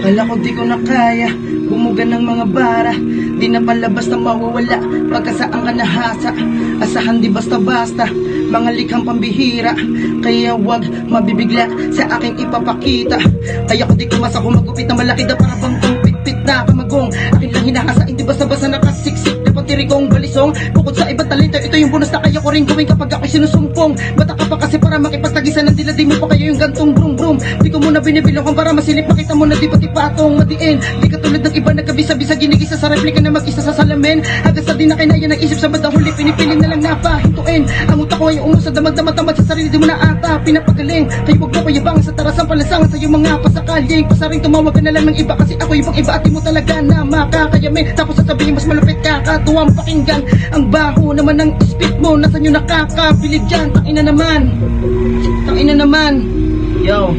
Kala ko di ko na kaya bumuga ng mga bara. Di na palabas na mawawala pagkasaan ka nahasa. Asahan di basta-basta, mga likhang pambihira. Kaya wag mabibigla sa aking ipapakita. Kaya ko di kumasa humagupit na malaki na para bang pit-pit na kamagong. Akin lang hinahasa, hindi basta-basta nakasiksik na patiri kong balisong. Bukod sa ibang talento, ito yung bonus na kaya ko rin gawin kapag ako'y sinusumpong. Bata ka pa kasi para makipagtagisan ng dila. Di mo pa kayo yung gantong brum-brum. Di ko muna binibilong para masilip. Makita mo na di pati patong madiin. Di katulad ng iba nagkabisa-bisa ginigisa sa replika na mag-isa sa salamin. Hanggang sa di na kinaya ng isip sa bandang huli. Pinipiling na lang napahintuin. Ang utak ko ay umusad na magdamag-damag sa sarili. Di mo na ata pinapagaling. Kayo wag mo kayabang sa tarasang palasangan sa iyong mga pasakaling. Pasaring tumawag ka na lang ng iba kasi ako ibang iba at di mo talaga na makakayamin. Tapos sasabihin mas malupit ka, katuwang pakinggan. Ang baho naman ng spit mo, nasan yung nakakabilib dyan? Tangina naman. Yo.